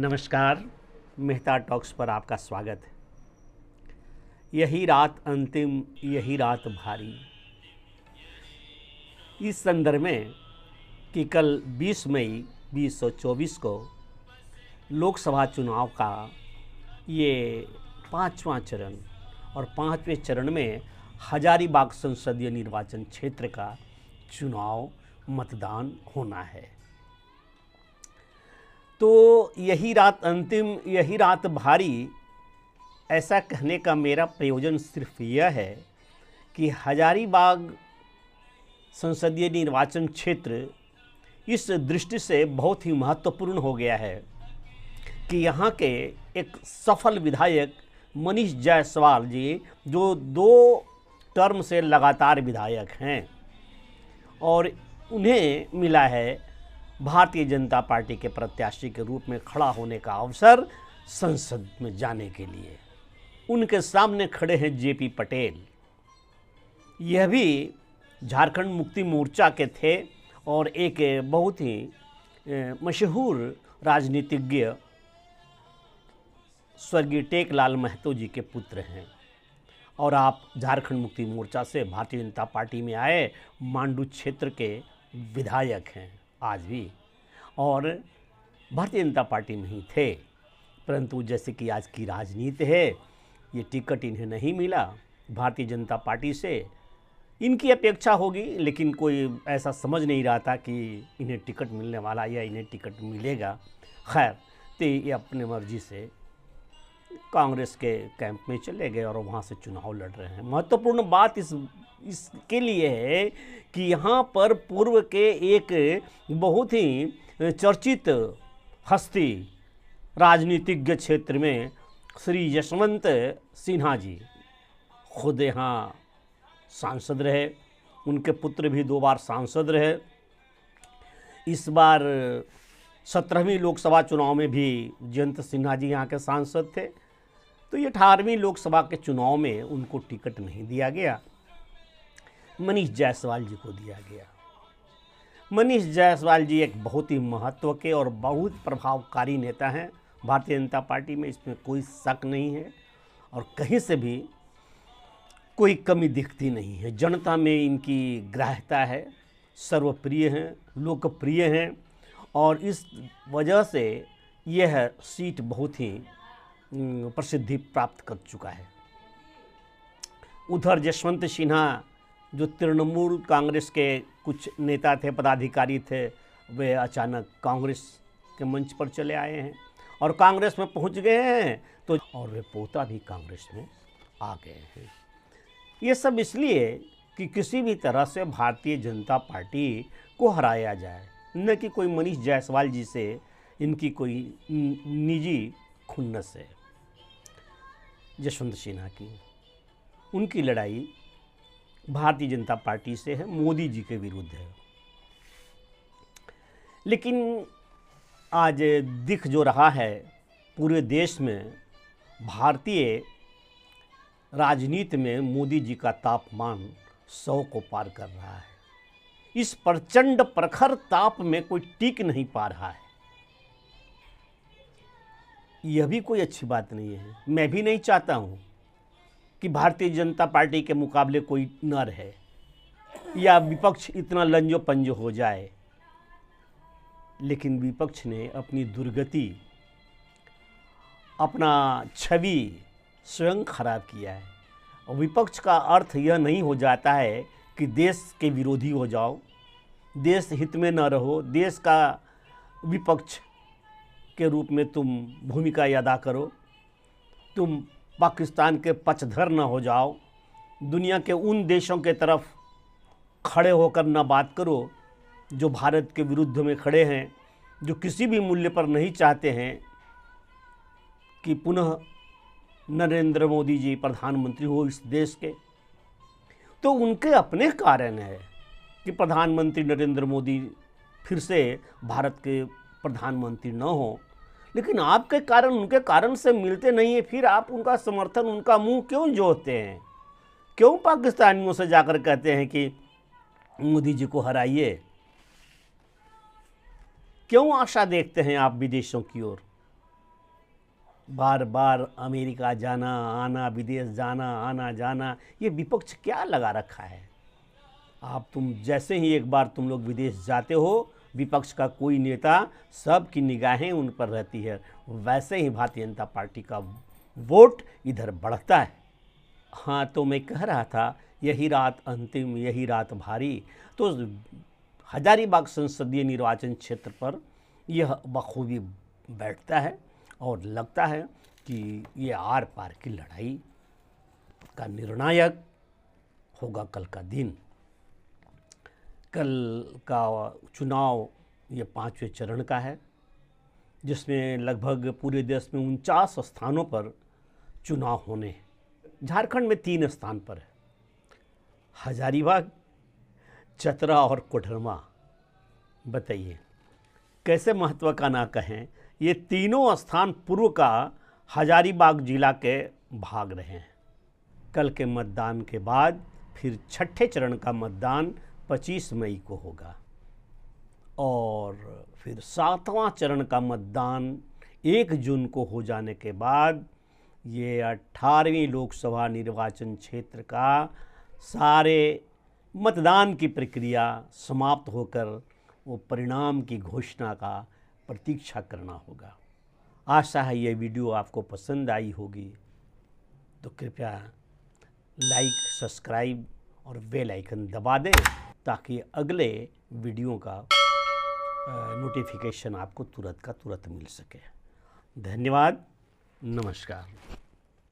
नमस्कार, मेहता टॉक्स पर आपका स्वागत है। यही रात अंतिम, यही रात भारी। इस संदर्भ में कि कल 20 मई 2024 को लोकसभा चुनाव का ये 5वां चरण और 5वें चरण में हजारीबाग संसदीय निर्वाचन क्षेत्र का चुनाव मतदान होना है। तो यही रात अंतिम, यही रात भारी, ऐसा कहने का मेरा प्रयोजन सिर्फ यह है कि हजारीबाग संसदीय निर्वाचन क्षेत्र इस दृष्टि से बहुत ही महत्वपूर्ण हो गया है कि यहाँ के एक सफल विधायक मनीष जायसवाल जी, जो 2 टर्म से लगातार विधायक हैं और उन्हें मिला है भारतीय जनता पार्टी के प्रत्याशी के रूप में खड़ा होने का अवसर संसद में जाने के लिए। उनके सामने खड़े हैं जेपी पटेल। यह भी झारखंड मुक्ति मोर्चा के थे और एक बहुत ही मशहूर राजनीतिज्ञ स्वर्गीय टेकलाल महतो जी के पुत्र हैं। और आप झारखंड मुक्ति मोर्चा से भारतीय जनता पार्टी में आए मांडू क्षेत्र के विधायक हैं आज भी, और भारतीय जनता पार्टी में ही थे, परंतु जैसे कि आज की राजनीति है, ये टिकट इन्हें नहीं मिला भारतीय जनता पार्टी से। इनकी अपेक्षा होगी, लेकिन कोई ऐसा समझ नहीं रहा था कि इन्हें टिकट मिलने वाला या इन्हें टिकट मिलेगा। खैर, तो ये अपने मर्जी से कांग्रेस के कैंप में चले गए और वहाँ से चुनाव लड़ रहे हैं। महत्वपूर्ण बात इसके लिए है कि यहाँ पर पूर्व के एक बहुत ही चर्चित हस्ती राजनीतिज्ञ क्षेत्र में श्री यशवंत सिन्हा जी खुद यहाँ सांसद रहे, उनके पुत्र भी 2 बार सांसद रहे। इस बार 17वीं लोकसभा चुनाव में भी जयंत सिन्हा जी यहाँ के सांसद थे। तो ये 18वीं लोकसभा के चुनाव में उनको टिकट नहीं दिया गया, मनीष जायसवाल जी को दिया गया। मनीष जायसवाल जी एक बहुत ही महत्व के और बहुत प्रभावकारी नेता हैं भारतीय जनता पार्टी में, इसमें कोई शक नहीं है और कहीं से भी कोई कमी दिखती नहीं है। जनता में इनकी ग्राह्यता है, सर्वप्रिय हैं, लोकप्रिय हैं और इस वजह से यह सीट बहुत ही प्रसिद्धि प्राप्त कर चुका है। उधर यशवंत सिन्हा, जो तृणमूल कांग्रेस के कुछ नेता थे, पदाधिकारी थे, वे अचानक कांग्रेस के मंच पर चले आए हैं और कांग्रेस में पहुंच गए हैं, तो और वे पोता भी कांग्रेस में आ गए हैं। ये सब इसलिए कि किसी भी तरह से भारतीय जनता पार्टी को हराया जाए, न कि कोई मनीष जायसवाल जी से इनकी कोई निजी खुन्नस है। यशवंत सिन्हा की उनकी लड़ाई भारतीय जनता पार्टी से है, मोदी जी के विरुद्ध है। लेकिन आज दिख जो रहा है पूरे देश में, भारतीय राजनीति में मोदी जी का तापमान 100 को पार कर रहा है। इस प्रचंड प्रखर ताप में कोई टिक नहीं पा रहा है। यह भी कोई अच्छी बात नहीं है। मैं भी नहीं चाहता हूँ कि भारतीय जनता पार्टी के मुकाबले कोई न रहे या विपक्ष इतना लंजो पंजो हो जाए, लेकिन विपक्ष ने अपनी दुर्गति, अपना छवि स्वयं खराब किया है। और विपक्ष का अर्थ यह नहीं हो जाता है कि देश के विरोधी हो जाओ, देश हित में न रहो, देश का विपक्ष के रूप में तुम भूमिका अदा करो, तुम पाकिस्तान के पक्षधर न हो जाओ, दुनिया के उन देशों के तरफ खड़े होकर न बात करो जो भारत के विरुद्ध में खड़े हैं, जो किसी भी मूल्य पर नहीं चाहते हैं कि पुनः नरेंद्र मोदी जी प्रधानमंत्री हो इस देश के। तो उनके अपने कारण है कि प्रधानमंत्री नरेंद्र मोदी फिर से भारत के प्रधानमंत्री न हो, लेकिन आपके कारण उनके कारण से मिलते नहीं है। फिर आप उनका समर्थन, उनका मुंह क्यों जोड़ते हैं? क्यों पाकिस्तानियों से जाकर कहते हैं कि मोदी जी को हराइए? क्यों आशा देखते हैं आप विदेशों की ओर? बार बार अमेरिका जाना आना, विदेश जाना आना जाना, ये विपक्ष क्या लगा रखा है। तुम जैसे ही एक बार तुम लोग विदेश जाते हो, विपक्ष का कोई नेता, सबकी निगाहें उन पर रहती है, वैसे ही भारतीय जनता पार्टी का वोट इधर बढ़ता है। हाँ, तो मैं कह रहा था यही रात अंतिम, यही रात भारी, तो हजारीबाग संसदीय निर्वाचन क्षेत्र पर यह बखूबी बैठता है और लगता है कि ये आर पार की लड़ाई का निर्णायक होगा कल का दिन। कल का चुनाव ये 5वें चरण का है, जिसमें लगभग पूरे देश में 49 स्थानों पर चुनाव होने हैं। झारखंड में 3 स्थान पर है, हजारीबाग, चतरा और कोडरमा। बताइए कैसे महत्व का ना कहें, ये तीनों स्थान पूर्व का हजारीबाग जिला के भाग रहे हैं। कल के मतदान के बाद फिर 6ठे चरण का मतदान 25 मई को होगा और फिर 7वां चरण का मतदान 1 जून को हो जाने के बाद ये 18वीं लोकसभा निर्वाचन क्षेत्र का सारे मतदान की प्रक्रिया समाप्त होकर वो परिणाम की घोषणा का प्रतीक्षा करना होगा। आशा है ये वीडियो आपको पसंद आई होगी, तो कृपया लाइक, सब्सक्राइब और बेल आइकन दबा दें ताकि अगले वीडियो का नोटिफिकेशन आपको तुरंत का तुरंत मिल सके। धन्यवाद, नमस्कार।